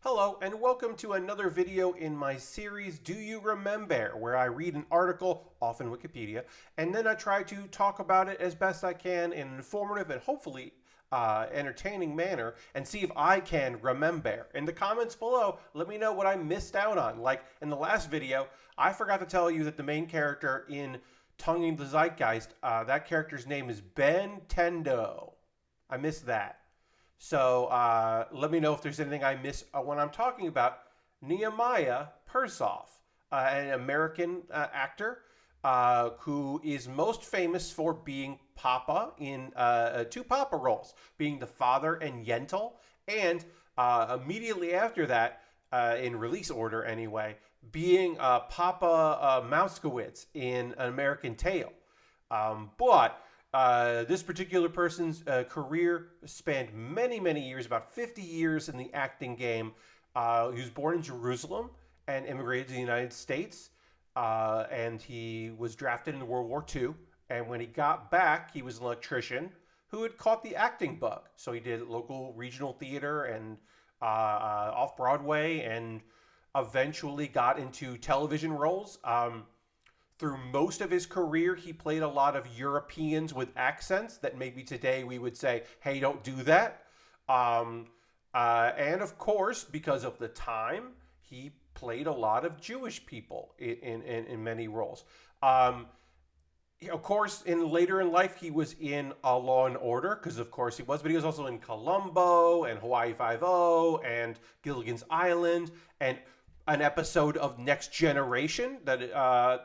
Hello and welcome to another video in my series Do You Remembaer, where I read an article, often Wikipedia, and then I try to talk about it as best I can in an informative and hopefully entertaining manner and see if I can remember. In the comments below, let me know what I missed out on. Like in the last video, I forgot to tell you that the main character in Tonguing the Zeitgeist, that character's name is Ben Tendo. I missed that. So let me know if there's anything I miss when I'm talking about Nehemiah Persoff, an American actor who is most famous for being Papa in two Papa roles, being the father in Yentl, and immediately after that, in release order anyway, being Papa Mouskowitz in An American Tale. But this particular person's career spanned many, many years, about 50 years in the acting game. He was born in Jerusalem and immigrated to the United States. And he was drafted in World War II. And when he got back, he was an electrician who had caught the acting bug. So he did local regional theater and off Broadway, and eventually got into television roles. Through most of his career, he played a lot of Europeans with accents that maybe today we would say, hey, don't do that. And of course, because of the time, he played a lot of Jewish people in many roles. Of course, later in life, he was in Law and Order, because of course he was, but he was also in Columbo and Hawaii Five-0 and Gilligan's Island and an episode of Next Generation that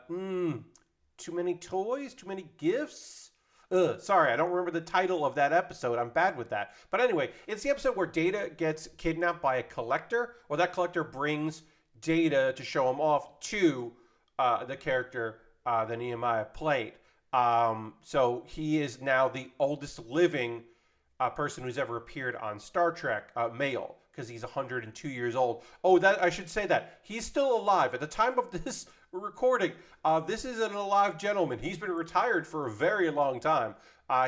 too many toys, too many gifts. Sorry, I don't remember the title of that episode. I'm bad with that. But anyway, it's the episode where Data gets kidnapped by a collector, or that collector brings Data to show him off to the character that Nehemiah played. So he is now the oldest living person who's ever appeared on Star Trek, male, because he's 102 years old. Oh, that I should say that. He's still alive. At the time of this recording, this is an alive gentleman. He's been retired for a very long time.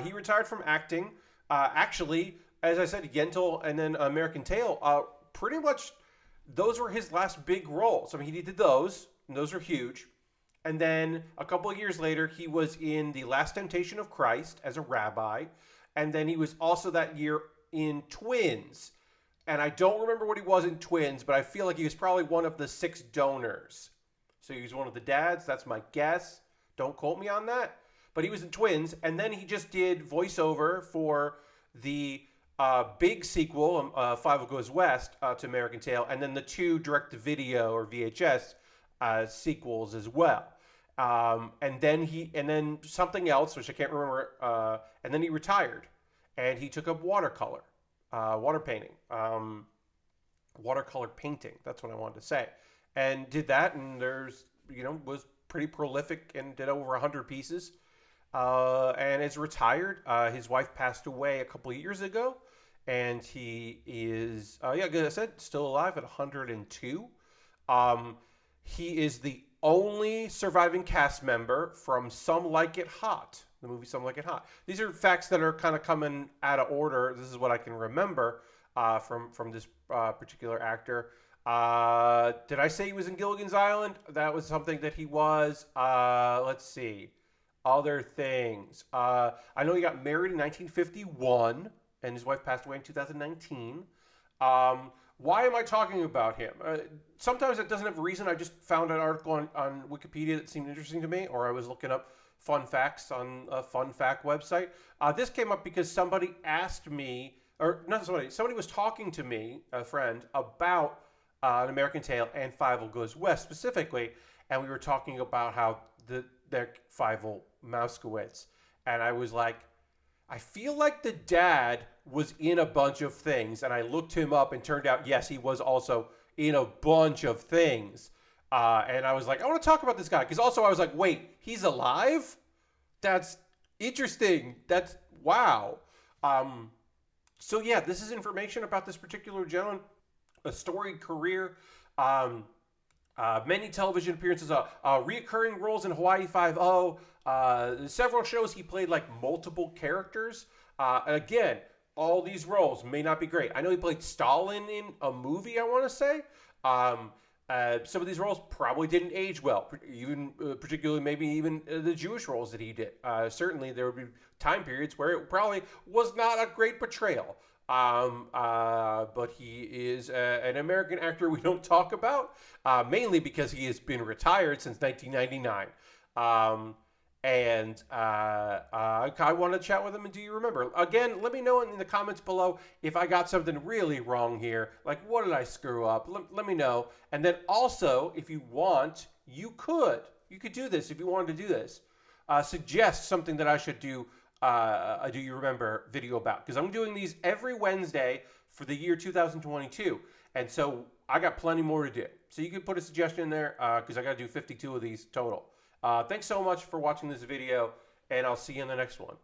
He retired from acting. Actually, as I said, Yentl and then American Tail, pretty much those were his last big roles. I mean, he did those, and those are huge. And then a couple of years later, he was in The Last Temptation of Christ as a rabbi. And then he was also that year in Twins. And I don't remember what he was in Twins, but I feel like he was probably one of the 6 donors. So he was one of the dads. That's my guess. Don't quote me on that. But he was in Twins. And then he just did voiceover for the big sequel, Five Goes West, to American Tail. And then the 2 direct-to-video or VHS sequels as well. And then something else, which I can't remember. And then he retired. And he took up watercolor. Water painting, watercolor painting. That's what I wanted to say, and did that. And was pretty prolific and did over 100 pieces. And is retired. His wife passed away a couple of years ago, and he is, like I said, still alive at 102. He is the only surviving cast member from Some Like It Hot. The movie Some Like It Hot. These are facts that are kind of coming out of order. This is what I can remember from this particular actor. Did I say he was in Gilligan's Island? That was something that he was. Let's see. Other things. I know he got married in 1951, and his wife passed away in 2019. Why am I talking about him? Sometimes it doesn't have a reason. I just found an article on Wikipedia that seemed interesting to me, or I was looking up fun facts on a fun fact website. This came up because somebody asked me, or not somebody was talking to me, a friend, about An American Tail and Five Goes West specifically, and we were talking about how their Fievel Mouskowitz, and I was like, I feel like the dad was in a bunch of things, and I looked him up, and turned out, yes, he was also in a bunch of things. And I was like, I want to talk about this guy. Because also I was like, wait, he's alive? That's interesting. That's, wow. So yeah, this is information about this particular gentleman. A storied career. Many television appearances. Reoccurring roles in Hawaii Five-0. Several shows he played like multiple characters. Again, all these roles may not be great. I know he played Stalin in a movie, I want to say. Some of these roles probably didn't age well, even particularly maybe even the Jewish roles that he did. Certainly, there would be time periods where it probably was not a great portrayal. But he is an American actor we don't talk about, mainly because he has been retired since 1999. I want to chat with him. And do you remember? Again, let me know in the comments below if I got something really wrong here. Like, what did I screw up? Let me know. And then also, if you want, you could do this if you wanted to do this. Suggest something that I should do a Do You Remember video about. Because I'm doing these every Wednesday for the year 2022. And so I got plenty more to do. So you can put a suggestion in there because I got to do 52 of these total. Thanks so much for watching this video, and I'll see you in the next one.